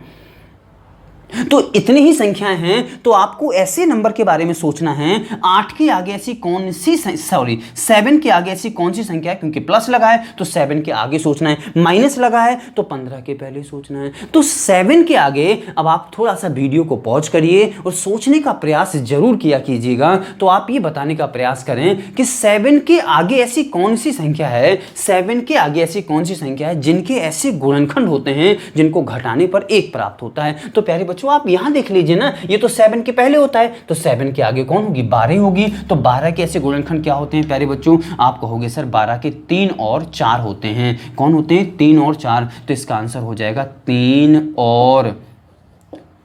तो इतनी ही संख्याएं हैं, तो आपको ऐसे नंबर के बारे में सोचना है 8 के आगे ऐसी कौन सी 7 के आगे ऐसी कौन सी संख्या है, क्योंकि प्लस लगा है तो 7 के आगे सोचना है, माइनस लगा है तो 15 के पहले सोचना है। तो 7 के आगे अब आप थोड़ा सा वीडियो को पॉज करिए और सोचने का प्रयास जरूर किया कीजिएगा। तो आप ये बताने का प्रयास करें कि 7 के आगे ऐसी कौन सी संख्या है, 7 के आगे ऐसी कौन सी संख्या है जिनके ऐसे गुणनखंड होते हैं जिनको घटाने पर 1 प्राप्त होता है। तो प्यारे बच्चों आप यहां देख लीजिए ना, ये तो 7 के पहले होता है, तो 7 के आगे कौन होगी, 12 होगी। तो 12 के ऐसे गुणनखंड क्या होते हैं प्यारे बच्चों, आप कहोगे सर 12 के 3 और 4 होते हैं। कौन होते हैं, 3 और 4। तो इसका आंसर हो जाएगा 3 और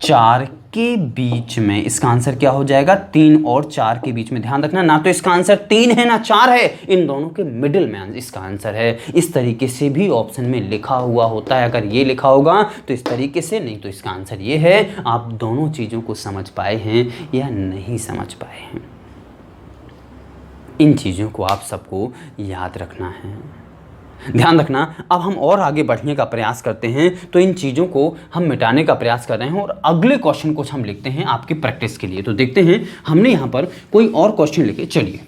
4 के बीच में। इसका आंसर क्या हो जाएगा, 3 और 4 के बीच में। ध्यान रखना ना तो इसका आंसर 3 है ना 4 है, इन दोनों के मिडिल में इसका आंसर है। इस तरीके से भी ऑप्शन में लिखा हुआ होता है। अगर ये लिखा होगा तो इस तरीके से, नहीं तो इसका आंसर ये है। आप दोनों चीज़ों को समझ पाए हैं या नहीं समझ पाए हैं, इन चीज़ों को आप सबको याद रखना है। ध्यान रखना। अब हम और आगे बढ़ने का प्रयास करते हैं, तो इन चीज़ों को हम मिटाने का प्रयास कर रहे हैं और अगले क्वेश्चन को हम लिखते हैं आपकी प्रैक्टिस के लिए। तो देखते हैं, हमने यहाँ पर कोई और क्वेश्चन लिखे। चलिए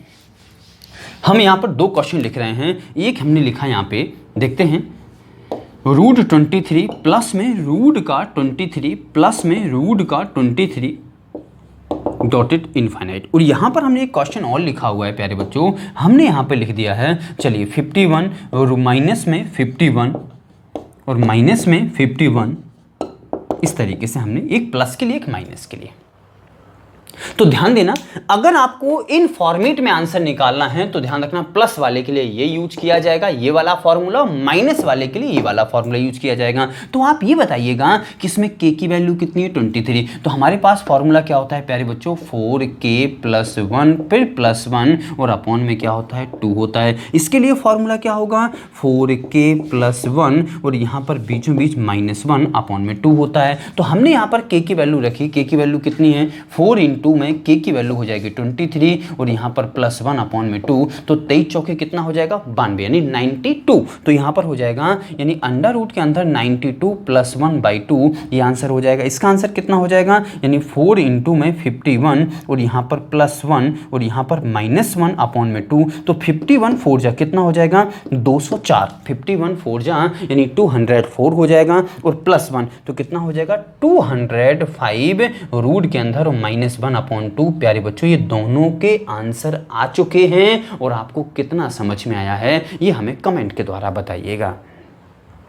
हम यहाँ पर 2 क्वेश्चन लिख रहे हैं। एक हमने लिखा यहाँ पे, देखते हैं, √23 प्लस में रूट का 23 प्लस में रूट का 23 डॉटेड इनफाइनाइट। और यहाँ पर हमने एक क्वेश्चन और लिखा हुआ है प्यारे बच्चों, हमने यहाँ पे लिख दिया है। चलिए 51 और माइनस में 51 और माइनस में 51, इस तरीके से हमने एक प्लस के लिए एक माइनस के लिए। तो ध्यान देना, अगर आपको इन फॉर्मेट में आंसर निकालना है तो ध्यान रखना प्लस वाले के लिए ये यूज किया जाएगा, ये वाला फॉर्मूला, माइनस वाले के लिए ये वाला फॉर्मूला यूज किया जाएगा। तो आप ये बताइएगा कि इसमें k की वैल्यू कितनी है, 23। तो हमारे पास फॉर्मूला क्या होता है प्यारे बच्चों, 4k + 1 फिर +1 और अपॉन में क्या होता है, 2 होता है। इसके लिए फॉर्मूला क्या होगा, 4k + 1 और यहाँ पर बीचों बीच -1 अपॉन में 2 होता है। तो हमने यहाँ पर k की वैल्यू रखी, k की वैल्यू कितनी है, 4 × में k की वैल्यू हो जाएगी 23 और यहाँ पर +1 अपॉन में 2, तो 23 चौके कितना हो जाएगा, 92 यानी 92। तो यहाँ पर हो जाएगा यानी अंडर रूट के अंदर 92 + 1/2 ये आंसर हो जाएगा। इसका आंसर कितना हो जाएगा, यानी 4 × में 51 और यहाँ पर +1 और यहाँ पर -1 अपॉन में 2, तो 51 4 जा कितना हो जाएगा, 204। 51 4 जा यानी 204 हो जाएगा और +1 तो कितना हो जाएगा, 205 रूट के अंदर और -1 अपॉन 2। प्यारे बच्चों ये दोनों के आंसर आ चुके हैं और आपको कितना समझ में आया है ये हमें कमेंट के द्वारा बताइएगा।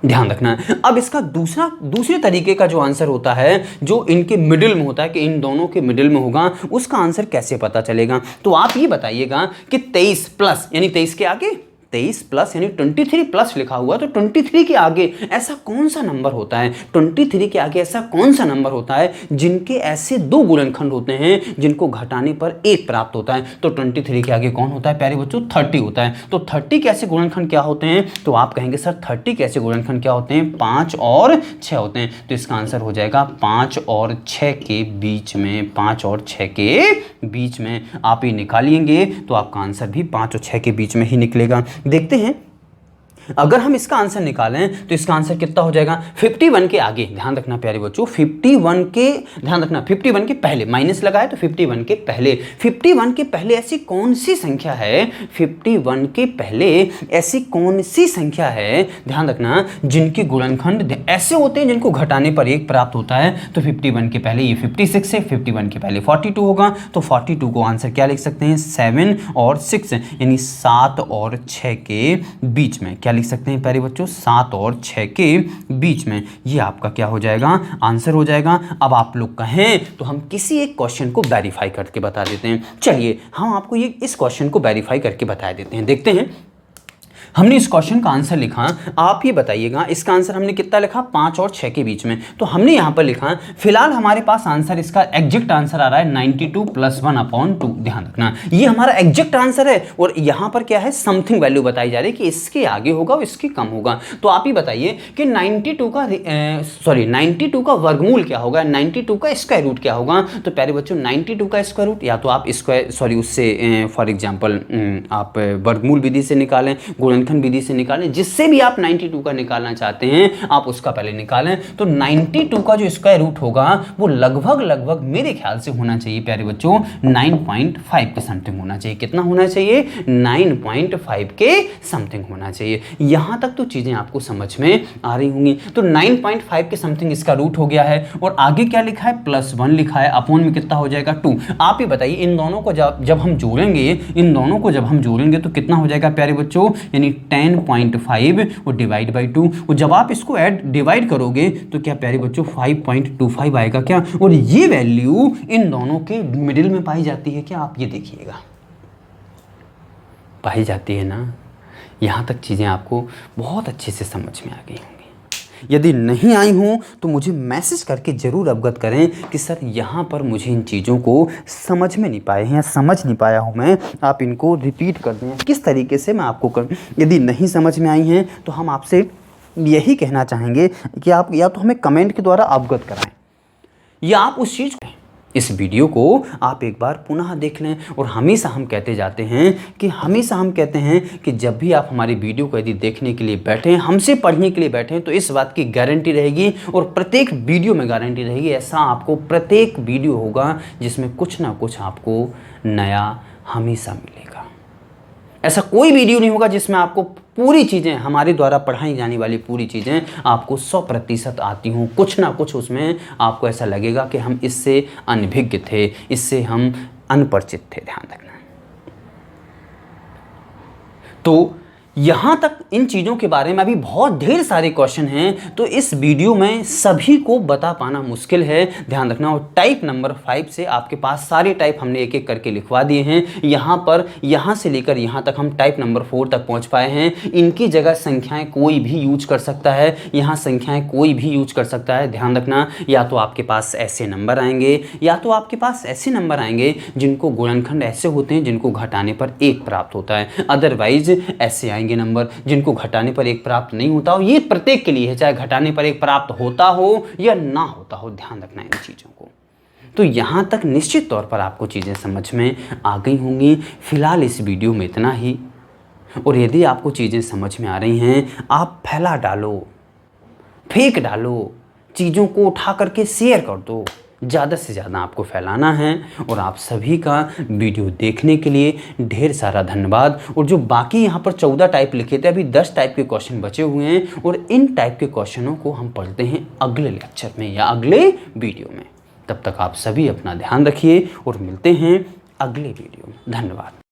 ध्यान रखना, अब इसका दूसरे तरीके का जो आंसर होता है, जो इनके मिडिल में होता है कि इन दोनों के मिडिल में होगा, उसका आंसर कैसे पता चलेगा। तो आप ये बताइएगा कि 23 प्लस यानी 23 के आगे 23 प्लस यानी 23 प्लस लिखा हुआ, तो 23 के आगे ऐसा कौन सा नंबर होता है, 23 के आगे ऐसा कौन सा नंबर होता है जिनके ऐसे दो गुणनखंड होते हैं जिनको घटाने पर 1 प्राप्त होता है। तो 23 के आगे कौन होता है प्यारे बच्चों, 30 होता है। तो 30 के ऐसे गुणनखंड क्या होते हैं, तो आप कहेंगे सर 30 के ऐसे गुणनखंड क्या होते हैं, 5 और 6 होते हैं। तो इसका आंसर हो जाएगा 5 और 6 के बीच में, 5 और 6 के बीच में आप ये निकालिएंगे तो आपका आंसर भी 5 और 6 के बीच में ही निकलेगा। देखते हैं अगर हम इसका आंसर निकालें तो इसका आंसर कितना हो जाएगा, 51 के आगे, ध्यान रखना प्यारे बच्चों, 51 के, ध्यान रखना 51 के पहले माइनस लगाए तो 51 के पहले, 51 के पहले ऐसी कौन सी संख्या है, 51 के पहले ऐसी कौन सी संख्या है, ध्यान रखना जिनके गुणनखंड ऐसे होते हैं जिनको घटाने पर 1 प्राप्त होता है। तो 51 के पहले ये 56 है, 51 के पहले 42 होगा, तो 42 को आंसर क्या लिख सकते हैं, 7 और 6 यानी 7 और 6 के बीच में क्या लिख सकते हैं प्यारे बच्चों, 7 और 6 के बीच में, ये आपका क्या हो जाएगा, आंसर हो जाएगा। अब आप लोग कहें तो हम किसी एक क्वेश्चन को वेरीफाई करके बता देते हैं। चलिए हम आपको ये इस क्वेश्चन को वेरीफाई करके बता देते हैं। देखते हैं, हमने इस क्वेश्चन का आंसर लिखा, आप ये बताइएगा इसका आंसर हमने कितना लिखा, 5 और 6 के बीच में। तो हमने यहाँ पर लिखा, फिलहाल हमारे पास आंसर, इसका एग्जैक्ट आंसर आ रहा है 92 + 1/2। ध्यान रखना ये हमारा एग्जैक्ट आंसर है और यहाँ पर क्या है, समथिंग वैल्यू बताई जा रही है कि इसके आगे होगा और इसके कम होगा। तो आप ही बताइए कि 92 का वर्गमूल क्या होगा, 92 का स्क्वायर रूट क्या होगा। तो प्यारे बच्चों 92 का स्क्वायर रूट या तो आप उससे फॉर एग्जाम्पल आप वर्गमूल विधि से निकालें, गुणनखंड विधि से निकालें, जिससे भी आप 92 का निकालना चाहते हैं आप उसका पहले निकालें। तो 92 का जो स्क्वायर रूट होगा वो लगभग मेरे ख्याल से होना चाहिए प्यारे बच्चों 9.5 के समथिंग होना चाहिए। कितना होना चाहिए, 9.5 के समथिंग होना चाहिए। यहां तक तो चीजें आपको समझ में आ रही होंगी। तो 9.5 के समथिंग इसका रूट हो गया है और आगे क्या लिखा है, +1 लिखा है, अपॉन में कितना हो जाएगा 2। आप ही बताइए इन दोनों को जब हम जोड़ेंगे तो कितना हो जाएगा प्यारे बच्चों, यानी 10.5 और डिवाइड बाई 2। और जब आप इसको डिवाइड करोगे तो क्या प्यारे बच्चों 5.25 आएगा क्या, और ये वैल्यू इन दोनों के मिडिल में पाई जाती है क्या, आप ये देखिएगा, पाई जाती है ना। यहां तक चीजें आपको बहुत अच्छे से समझ में आ गई होंगी। यदि नहीं आई हूं तो मुझे मैसेज करके ज़रूर अवगत करें कि सर यहाँ पर मुझे इन चीज़ों को समझ में नहीं पाए हैं या समझ नहीं पाया हूँ मैं, आप इनको रिपीट कर दें किस तरीके से मैं आपको कर। यदि नहीं समझ में आई हैं तो हम आपसे यही कहना चाहेंगे कि आप या तो हमें कमेंट के द्वारा अवगत कराएं या आप उस चीज़ इस वीडियो को आप एक बार पुनः देख लें। और हमेशा हम कहते हैं कि जब भी आप हमारी वीडियो को यदि देखने के लिए बैठें, हमसे पढ़ने के लिए बैठें, तो इस बात की गारंटी रहेगी और प्रत्येक वीडियो में गारंटी रहेगी, ऐसा आपको प्रत्येक वीडियो होगा जिसमें कुछ ना कुछ आपको नया हमेशा मिलेगा। ऐसा कोई वीडियो नहीं होगा जिसमें आपको पूरी चीज़ें, हमारे द्वारा पढ़ाई जाने वाली पूरी चीज़ें आपको 100% आती हों। कुछ ना कुछ उसमें आपको ऐसा लगेगा कि हम इससे अनभिज्ञ थे, इससे हम अनपरिचित थे। ध्यान रखना। तो यहाँ तक इन चीज़ों के बारे में अभी बहुत ढेर सारे क्वेश्चन हैं, तो इस वीडियो में सभी को बता पाना मुश्किल है, ध्यान रखना। और टाइप नंबर 5 से आपके पास सारे टाइप हमने एक एक करके लिखवा दिए हैं। यहाँ पर यहाँ से लेकर यहाँ तक हम टाइप नंबर 4 तक पहुँच पाए हैं। इनकी जगह संख्याएं कोई भी यूज कर सकता है, यहाँ संख्याएं कोई भी यूज कर सकता है, ध्यान रखना। या तो आपके पास ऐसे नंबर आएंगे या तो आपके पास ऐसे नंबर आएंगे जिनको गुणनखंड ऐसे होते हैं जिनको घटाने पर 1 प्राप्त होता है, अदरवाइज ऐसे आएंगे नंबर जिनको घटाने पर 1 प्राप्त नहीं होता हो। ये प्रत्येक के लिए है, चाहे घटाने पर 1 प्राप्त होता हो या ना होता हो, ध्यान रखना इन चीज़ों को। तो यहाँ तक निश्चित तौर पर आपको चीज़ें समझ में आ गई होंगी। फिलहाल इस वीडियो में इतना ही, और यदि आपको चीज़ें समझ में आ रही हैं, आप फैला डालो, फेंक डालो, चीज़ों को उठा करके शेयर कर दो, ज़्यादा से ज़्यादा आपको फैलाना है। और आप सभी का वीडियो देखने के लिए ढेर सारा धन्यवाद। और जो बाकी यहाँ पर 14 टाइप लिखे थे, अभी 10 टाइप के क्वेश्चन बचे हुए हैं, और इन टाइप के क्वेश्चनों को हम पढ़ते हैं अगले लेक्चर में या अगले वीडियो में। तब तक आप सभी अपना ध्यान रखिए और मिलते हैं अगले वीडियो में। धन्यवाद।